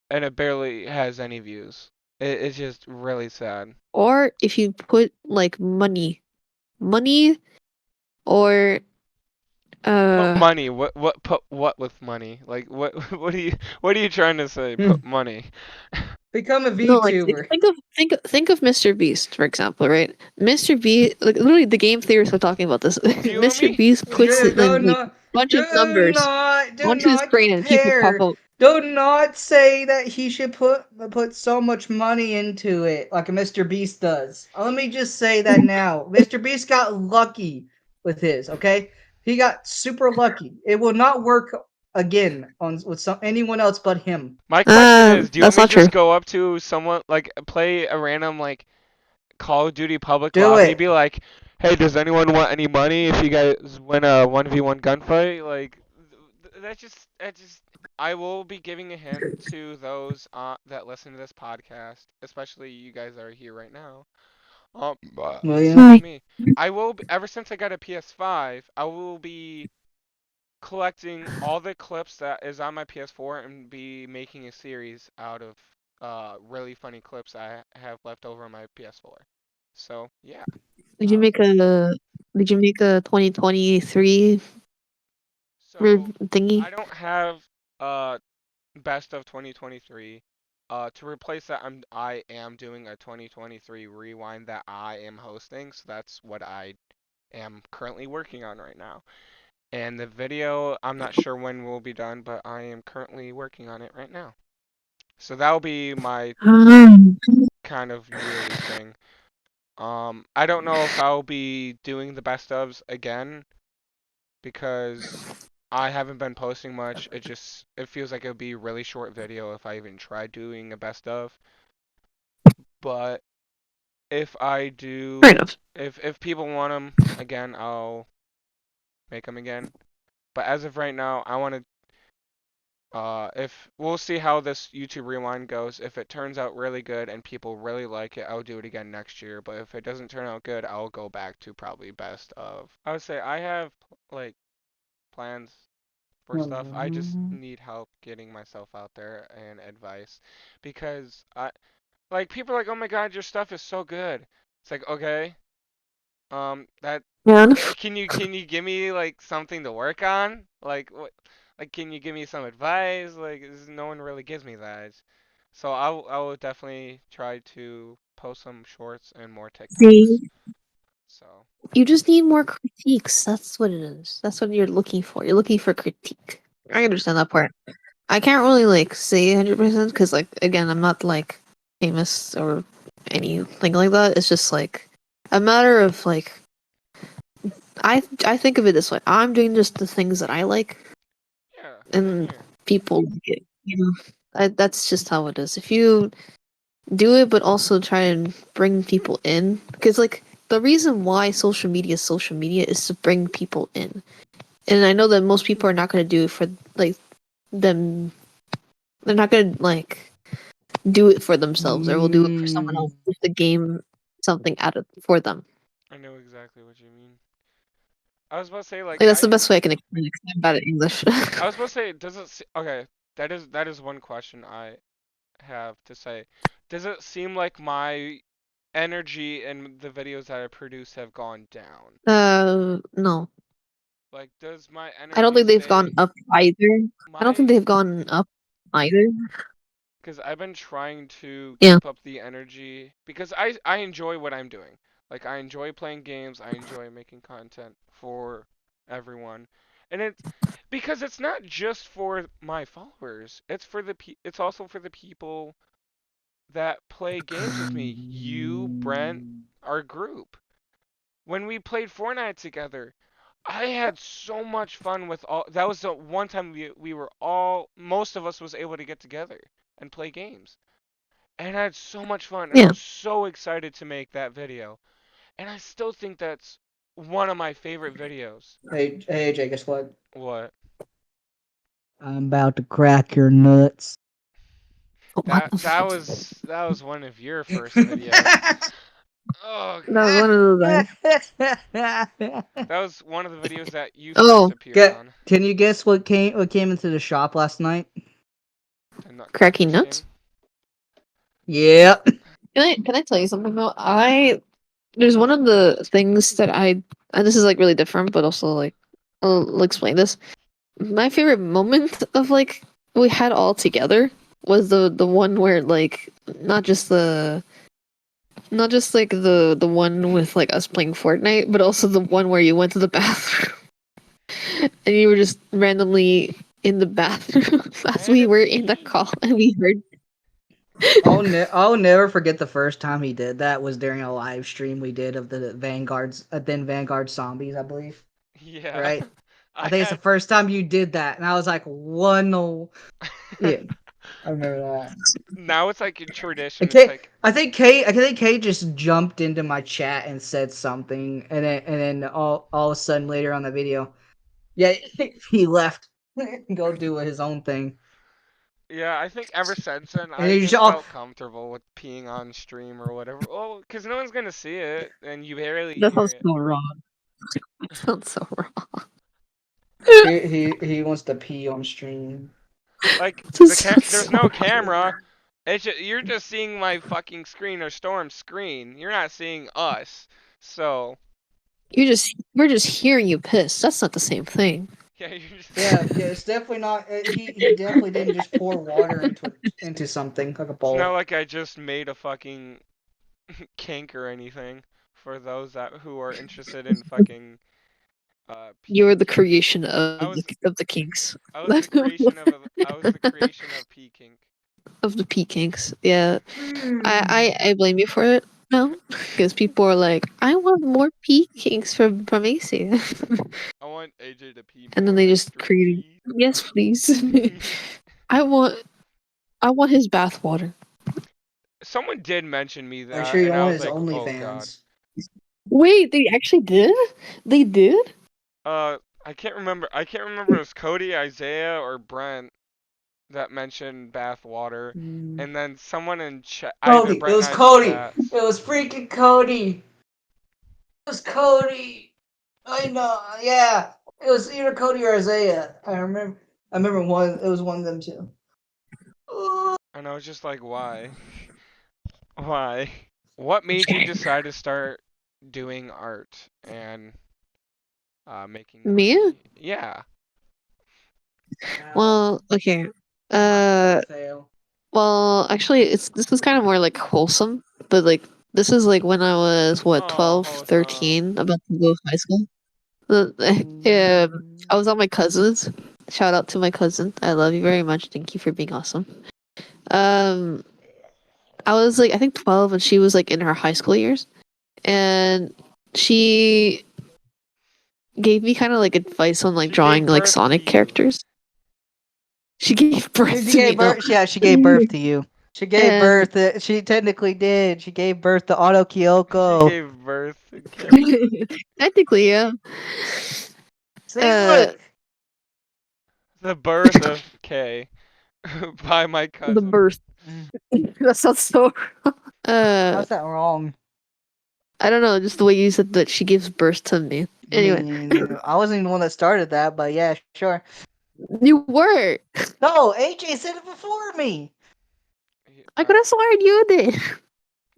and it barely has any views. It's just really sad. Or if you put like money, or Put money. Put what with money? Like what are you trying to say? Put money. Become a no, like VTuber. think of Mr. Beast, for example, right? Mr. Beast, like literally the game theorists are talking about this. You and Mr. me? Beast puts it No, in like no. bunch of Do numbers not, do onto the not screen and people pop compare. out. Do not say that he should put so much money into it like a Mr. Beast does. Let me just say that now. Mr. Beast got lucky with his. Okay, he got super lucky. It will not work again on with anyone else but him. My question is, do you want That's me to not true. just go up to someone, like, play a random, like, Call of Duty public Do lobby, it. be like, hey, does anyone want any money if you guys win a 1v1 gunfight? Like, that just, I will be giving a hint to those that listen to this podcast, especially you guys that are here right now. Excuse William. me. Ever since I got a PS5, I will be collecting all the clips that is on my PS4 and be making a series out of really funny clips I have left over on my PS4. So yeah. Did you Uh, make a 2023 so thingy? I don't have uh best of 2023. To replace that, I am doing a 2023 rewind that I am hosting. So that's what I am currently working on right now. And the video, I'm not sure when will be done, but I am currently working on it right now. So that'll be my Um, kind of yearly thing. I don't know if I'll be doing the best ofs again because I haven't been posting much. It feels like it would be a really short video if I even tried doing a best of. But if I fair do, enough. if people want them again, I'll make them again. But as of right now, I want to if we'll see how this YouTube Rewind goes. If it turns out really good and people really like it, I'll do it again next year. But if it doesn't turn out good, I'll go back to probably best of. I would say I have like plans for stuff. I just need help getting myself out there and advice because I like people are like, "Oh my God, your stuff is so good." It's like, "Okay, that Yeah. can you give me like something to work on? Like what? Like can you give me some advice? Like no one really gives me that. So I will definitely try to post some shorts and more TikToks. See, So you just need more critiques. That's what it is. That's what you're looking for. You're looking for critique. I understand that part. I can't really like say 100% because like again, I'm not like famous or anything like that. It's just like a matter of like I think of it this way. I'm doing just the things that I like, yeah, same and here. people like it. You know, that's just how it is. If you do it, but also try and bring people in, because like the reason why social media is to bring people in, and I know that most people are not going to do it for like them. They're not going to like do it for themselves, or will do it for someone else if the game something out of for them. I know exactly what you mean. I was about to say like Like that's the best way I can explain it 'cause I'm bad at English. I was about to say okay, that is one question I have to say. Does it seem like my energy in the videos that I produce have gone down? No, Like, does my I don't energy think they've gone stay up either. I don't think my? they've gone up either. Because I've been trying to Yeah, keep up the energy because I enjoy what I'm doing. Like, I enjoy playing games. I enjoy making content for everyone, and it's because it's not just for my followers. It's also for the people that play games with me. You, Brent, our group. When we played Fortnite together, I had so much fun with all. That was the one time we were all, most of us was able to get together and play games. And I had so much fun, and I yeah. was so excited to make that video. And I still think that's one of my favorite videos. Hey, AJ, guess what? What? I'm about to crack your nuts. What? That was one of your first videos. Oh, That was one of those. that was one of the videos that you first Oh, appeared on. Can you guess what came into the shop last night? The cracking Nutcracker nuts. skin. Yeah. Can I tell you something though? There's one of the things that and this is like really different, but also like I'll explain this. My favorite moment of like we had all together was the one where like not just the not just like the one with like us playing Fortnite, but also the one where you went to the bathroom and you were just randomly in the bathroom I as had we to were in the pee. call, and we heard. I'll never forget the first time he did that was during a live stream we did of the Vanguard's then Vanguard zombies, I believe. Yeah. Right? I I think it's the had. first time you did that, and I was like, "What no?" Yeah, I remember that. Now it's like a tradition. It's like, I think Kate just jumped into my chat and said something, and then all of a sudden later on the video, yeah, he left, go do his own thing, yeah, I think ever since then, and I you just just all felt comfortable with peeing on stream or whatever. Well, because no one's gonna see it, and you barely That hear sounds it. so wrong. That sounds so wrong. he wants to pee on stream. Like, That sounds there's so no wrong. camera. You're just seeing my fucking screen or Storm's screen. You're not seeing us. So, We're just hearing you piss. That's not the same thing. yeah, you're just. Yeah, it's definitely not. He definitely didn't just pour water into something like a It's not bowl. like I just made a fucking kink or anything for those who are interested in fucking You were the peeking. creation I of was the kinks. I was the creation of I was the creation of peeking. Of the pee kinks. Yeah, Hmm. I blame you for it. No, because people are like, I want more pee kinks from AC, I want AJ to pee and then more they like just created. 3D. Yes, please. I want I want his bath water. Someone did mention me Are you sure that, you and don't I want was his like, "Oh God." OnlyFans? Wait, they actually did? They did? I can't remember. I can't remember if it was Cody, Isaiah, or Brent that mentioned bath water, Hmm. and then someone in chat, either Cody. It Brent and was I's Cody. chats. It was freaking Cody. It was Cody. I know. Yeah. It was either Cody or Isaiah. I remember. I remember one. It was one of them two. And I was just like, "Why? Why? What made you decide to start doing art and making Me? money?" Yeah. Wow. Well, okay. Mine's gonna Uh, fail. well, actually, this is kind of more like wholesome, but like this is like when I was what Oh, 12, wholesome. 13, about to go to high school. I was at my cousin's. Shout out to my cousin. I love you very much. Thank you for being awesome. Um, I was like I think 12, and she was like in her high school years, and she gave me kind of like advice on like She gave drawing like birth to Sonic you. characters. She gave birth She to me, gave no. birth. Yeah, she gave birth to you. She gave And birth. She technically did. She gave birth to She AutoKyoko. gave birth. Okay. technically, yeah. See, Uh, look. The birth of Kay by my the cousin. birth. Mm, That sounds so. Uh, how's that wrong? I don't know, just the way you said that she gives birth to me. I Anyway, mean, I wasn't even the one that started that, but yeah, sure. you were. No, AJ said it before me. I could have sworn you did.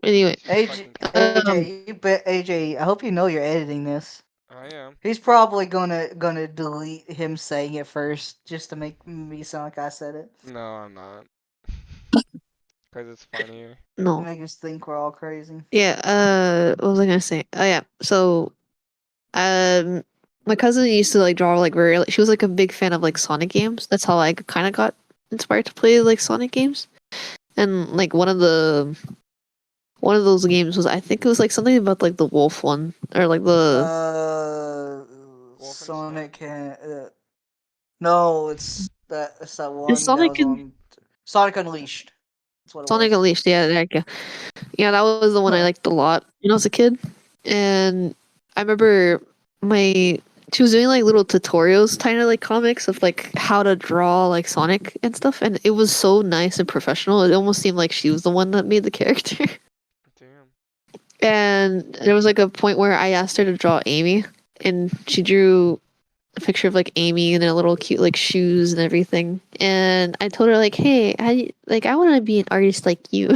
Anyway, She's fucking crazy. um, AJ, I hope you know you're editing this. I am. He's probably gonna delete him saying it first, just to make me sound like I said it. No, I'm not. Because it's funnier. no. Make us think we're all crazy. Yeah, what was I gonna say? Oh yeah, so um, my cousin used to like draw like very. She was like a big fan of like Sonic games. That's how I kind of got inspired to play like Sonic games. And like one of those games was I think it was like something about like the wolf one or like the Uh, Sonic Wolfenstein? can. No, it's that it's one that Sonic was and on Sonic Unleashed. That's what it Sonic was. Unleashed. Yeah, there you go. Yeah, that was the one I Huh. liked a lot when I was a kid. And I remember my she was doing like little tutorials, kind of like comics of like how to draw like Sonic and stuff, and it was so nice and professional. It almost seemed like she was the one that made the character. Damn. And there was like a point where I asked her to draw Amy, and she drew a picture of like Amy and a little cute like shoes and everything. And I told her like, "Hey, like I want to be an artist like you."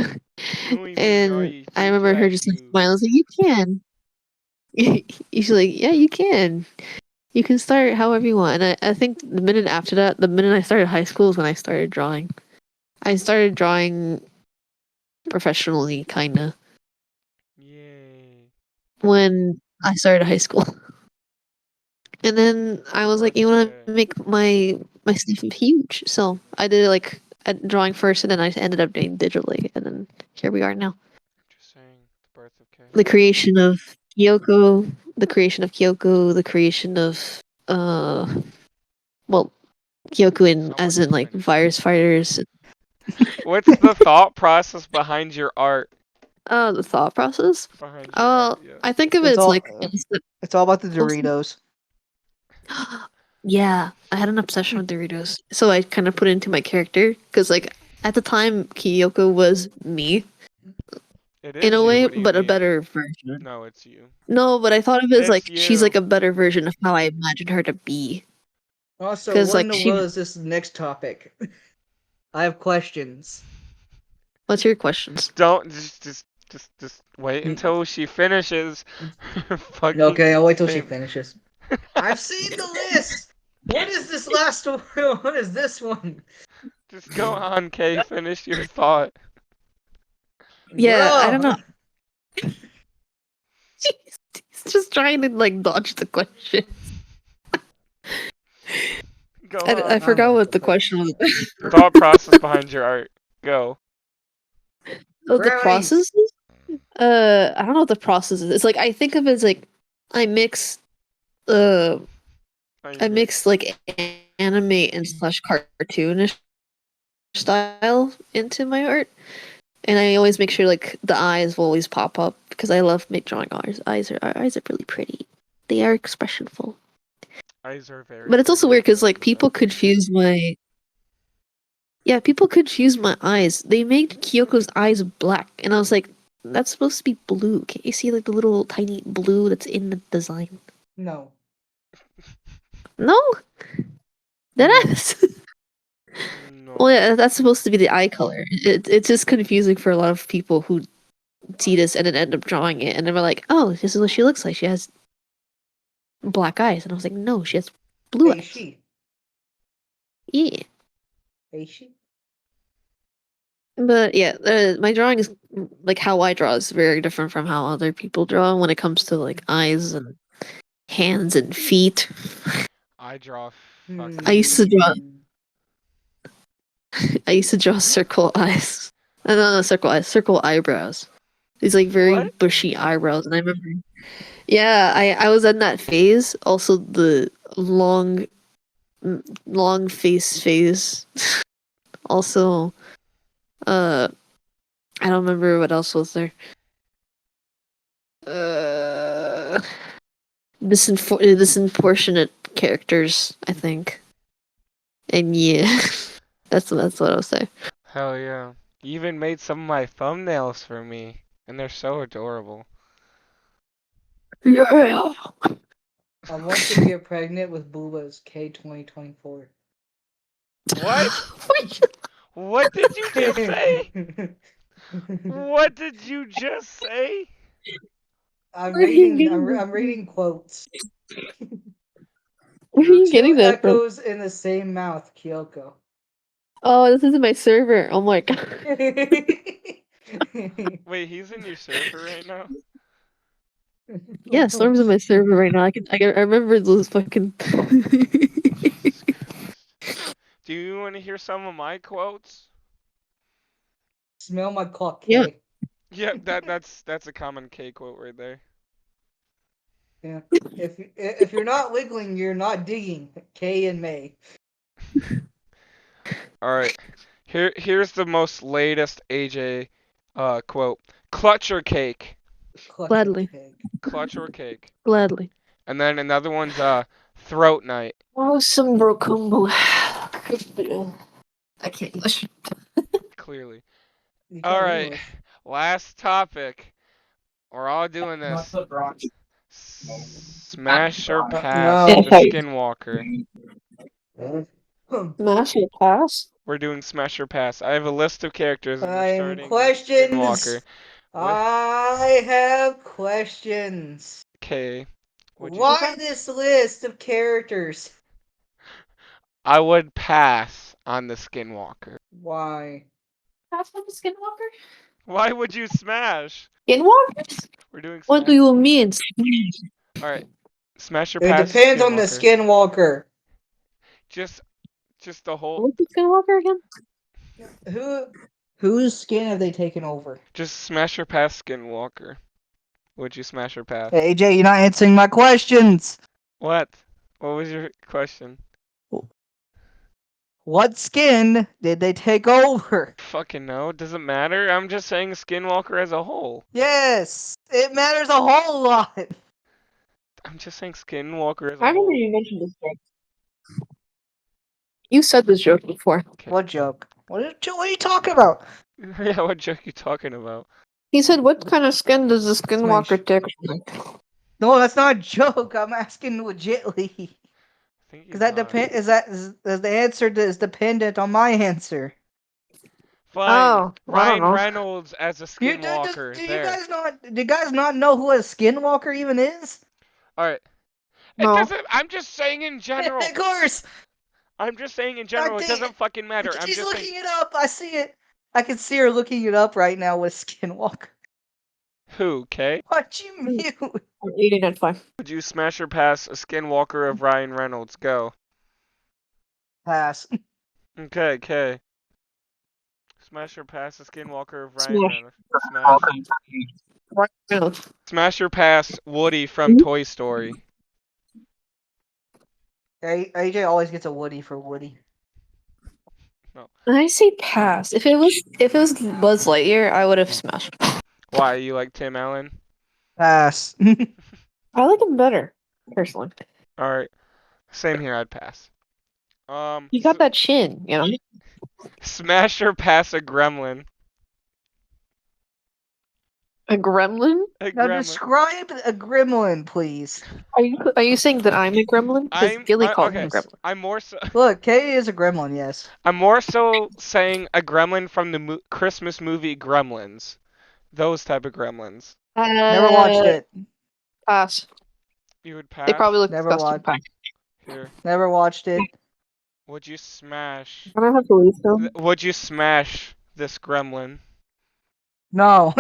Who even are And you I think remember her that just like you? smiling. I was like, "You can." She's like, "Yeah, you can. You can start however you want." And I think the minute after that, the minute I started high school is when I started drawing. I started drawing professionally, kinda, Yay. when I started high school. And then I was like, Birth you of want K. to make my stuff drawing so I did it like at drawing first, and then I ended up doing digitally, and then here we are now. Interesting. The birth of K. The creation of Kyoko, the creation of Kyoko, the creation of well, Kyoko in Someone as in just like finished it. virus fighters. What's the thought process behind your art? The thought process. Behind your art, yeah. I think of it It's as all like instant. it's all about the Doritos. Yeah, I had an obsession with Doritos, so I kind of put it into my character because like at the time Kyoko was me It in is a you. way, What do you but a mean? better version. No, it's you. No, but I thought of it as It's like she's like you. a better version of how I imagined her to be. Also, Because what in like the she, world is this next topic? I have questions. what's your questions? Don't just wait until she finishes her fucking Okay, I'll wait till she statement. finishes. I've seen the list. What is this last one? What is this one? Just go on, Kay. Finish your thought. Yeah, I don't know. Bro, He's just trying to like dodge the question. Go I on. I'm forgot gonna what go the first. question was. Thought process behind your art. Go. Oh, the Brownies. process? I don't know what the process is. It's like I think of it as like I mix uh I I mix. mix like anime and slash cartoonish style into my art, and I always make sure like the eyes will always pop up because I love make drawing eyes. Eyes are really pretty. They are expressionful. Eyes are very But it's also pretty. weird I've because like noticed people that. confuse my people confuse my eyes. They made Kyoko's eyes black, and I was like, that's supposed to be blue. Can't you see like the little tiny blue that's in the design? No. No, that No. is. No. Well, yeah, that's supposed to be the eye color. It's just confusing for a lot of people who see this and then end up drawing it, and then we're like, "Oh, this is what she looks like. She has black eyes," and I was like, "No, she has blue Hey, eyes." she. Yeah, Hey, she. but yeah, my drawing is like how I draw is very different from how other people draw when it comes to like eyes and hands and feet. I draw I used to fucking. draw. I used to draw circle eyes. No, circle eyes, circle eyebrows. These like very What? bushy eyebrows, and I remember. Yeah, I was in that phase. Also, the long, long face phase. Also, uh, I don't remember what else was there. Uh, disenfortunate characters, I think. And yeah, that's what I'll say. Hell yeah. You even made some of my thumbnails for me. And they're so adorable. Yeah. I want to get pregnant with Booba's K 2024. What? What did you just say? What did you just say? I'm Where are you reading. getting I'm this? reading quotes. Where are you Two getting that from? echoes in the same mouth, Kyoko. Oh, this is my server. Oh my god. Wait, he's in your server right now? Yeah, Storm's in my server right now. I remember those fucking. Jesus Christ. Do you want to hear some of my quotes? Smell my cock, Yeah. K. Yep, that's a common K quote right there. Yeah. If you're not wiggling, you're not digging. K and May. Alright. Here's the most latest AJ quote. Clutch or cake. Clutch your Gladly. cake. Clutch or cake. Gladly. And then another one's throat night. Oh, some bro combo. I can't English. Clearly. You can't Alright. English. Last topic. We're all doing this. Smash or pass No. the skinwalker. Smash or pass? We're doing smash or pass. I have a list of characters and we're I'm starting with Skinwalker. questions. With I have questions. K. Would you Why this list of characters? I would pass on the Skinwalker. Why? Pass on the skinwalker? Why would you smash? Skinwalker? We're doing What do smash. you mean? Alright. Smash or It pass depends on the Skinwalker. skinwalker. Just the whole. What's the Skywalker again? Whose skin have they taken over? Just smash or pass Skinwalker. Would you smash or pass? Hey, AJ, you're not answering my questions. What? What was your question? What skin did they take over? Fucking no. Doesn't matter. I'm just saying Skinwalker as a whole. Yes, it matters a whole lot. I'm just saying Skinwalker as a I remember whole. you mentioned this joke. You said this joke before. Okay. What joke? What are you talking about? Yeah, what joke you talking about? He said, "What kind of skin does the Skinwalker Smash. take?" No, that's not a joke. I'm asking legitly. I think Because he's that not. depend is the answer is dependent on my answer. Fine. Oh, I don't Ryan know. Reynolds as a Skinwalker. Do you There. guys not know who a skinwalker even is? Alright. It No. doesn't. I'm just saying in general. Of course. I'm just saying in general. It doesn't fucking matter. I'm She's just looking saying. it up. I see it. I can see her looking it up right now with skinwalker. Who, Kay? What you mute? I'm eating at 5. Would you smash or pass a Skinwalker of Ryan Reynolds? Go. Pass. Okay, Kay. Smash or pass a Skinwalker of Ryan Smash. Reynolds? Smash. No. Smash or pass Woody from Toy Story? AJ always gets a Woody for Woody. I say pass. If it was Buzz Lightyear, I would have smashed. Why, you like Tim Allen? Pass. I like him better, personally. Alright. Same here, I'd pass. You got that chin, you know. Smash or pass a Gremlin? A gremlin? A Now Gremlin. describe a gremlin, please. Are you saying that I'm a gremlin? Because Gilly called me a gremlin. I'm more so. Look, Kay is a gremlin, yes. I'm more so saying a gremlin from the Christmas movie Gremlins. Those type of gremlins. Never watched it. Pass. You would pass? They probably look Never disgusting. watched. Pass. Here. Never watched it. Would you smash? Can I have to leave them? Would you smash this gremlin? No.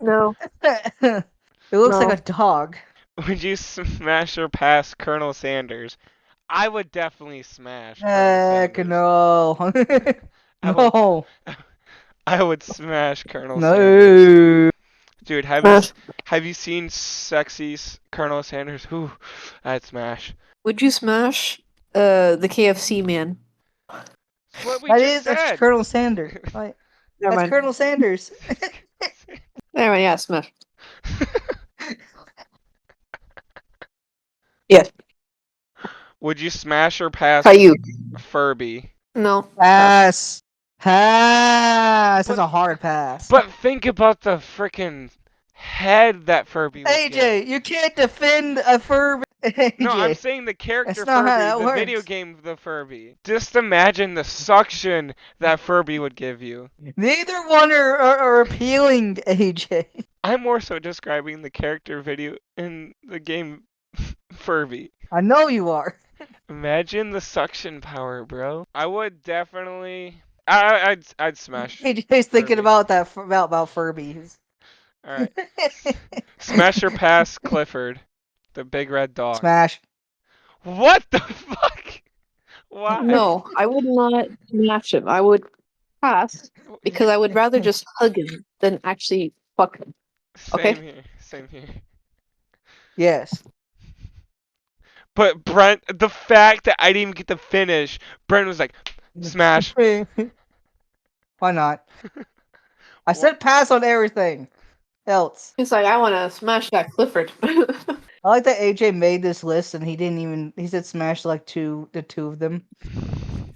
No. It looks No. like a dog. Would you smash or pass Colonel Sanders? I would definitely smash Colonel Heck Sanders. no. No. I would smash Colonel Sanders. No. Dude, Smash. have you seen sexy Colonel Sanders? Ooh, I'd smash. Would you smash the KFC man? That's what we just That's said. Colonel Sanders. Like, Never that's mind. Colonel Sanders. Never mind. Yeah, smash. Yes. Would you smash or pass Caillou. Furby? No. Pass. Pass. That's But- a hard pass. But think about the freaking head that Furby would AJ, get. you can't defend a Furby. AJ. No, I'm saying the character That's not how Furby, that the works. video game the Furby. Just imagine the suction that Furby would give you. Neither one are appealing, AJ. I'm more so describing the character video in the game Furby. I know you are. Imagine the suction power, bro. I would definitely. I'd smash. AJ's thinking Furby. about that about Furbies. All right. Smash or pass Clifford, the big red dog. Smash. What the fuck? Why? No, I would not smash him. I would pass because I would rather just hug him than actually fuck him. Okay. Same here. Same here. Yes. But Brent, the fact that I didn't even get to finish, Brent was like, smash. Why not? I said pass on everything else. He's like, I want to smash that Clifford. I like that AJ made this list and he said smash like the two of them.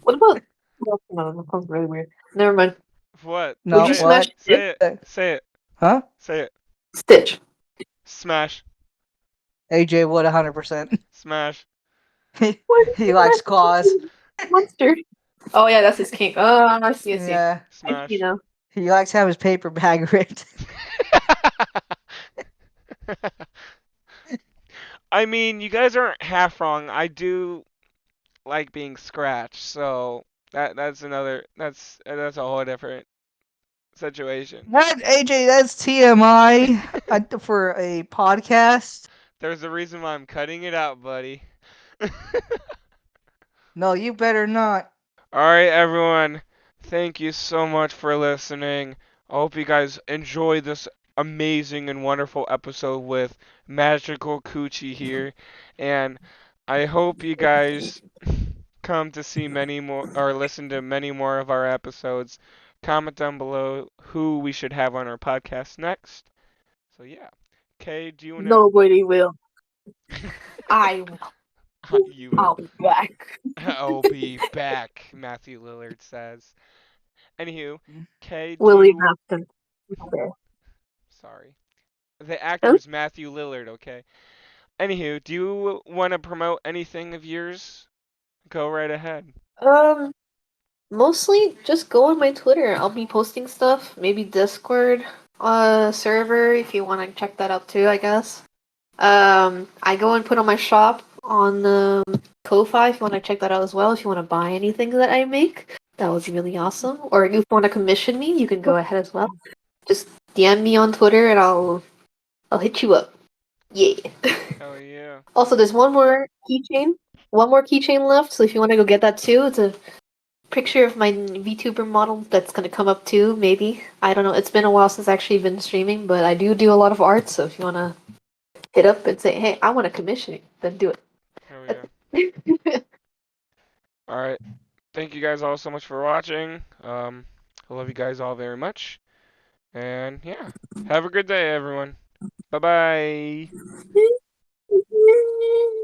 What about? No, that sounds really weird. Never mind. What? No, Would you Say smash it. Say it. Say it. Huh? Say it. Stitch? Smash. AJ would 100%. Smash. He likes claws. Monster. Oh yeah, that's his kink. Oh, I see. I see. Yeah. Smash. You know. He likes to have his paper bag ripped. I mean, you guys aren't half wrong. I do like being scratched, so that's a whole different situation. That AJ, that's TMI for a podcast. There's a reason why I'm cutting it out, buddy. No, you better not. Alright, everyone. Thank you so much for listening. I hope you guys enjoy this amazing and wonderful episode with Magical Coochie here. And I hope you guys come to see many more or listen to many more of our episodes. Comment down below who we should have on our podcast next. So yeah. Kay, do you wanna Nobody will. I will. you will I'll be back. I'll be back, Matthew Lillard says. Anywho, Kay, do William you Afton. Okay. sorry. The actor is Matthew Lillard, okay? Anywho, do you want to promote anything of yours? Go right ahead. Um, Mostly just go on my Twitter. I'll be posting stuff. Maybe Discord server if you want to check that out too, I guess. I go and put on my shop on Ko-fi if you want to check that out as well. If you want to buy anything that I make, that would be really awesome. Or if you want to commission me, you can go ahead as well. Just DM me on Twitter and I'll hit you up. Yeah. Oh yeah. Also, there's one more keychain. One more keychain left, so if you want to go get that too, it's a picture of my VTuber model that's gonna come up too, maybe. I don't know. It's been a while since I've actually been streaming, but I do a lot of art, so if you wanna hit up and say, hey, I want to commission it, then do Oh yeah. it. All right. Thank you guys all so much for watching. I love you guys all very much. And yeah, have a good day, everyone. Bye bye.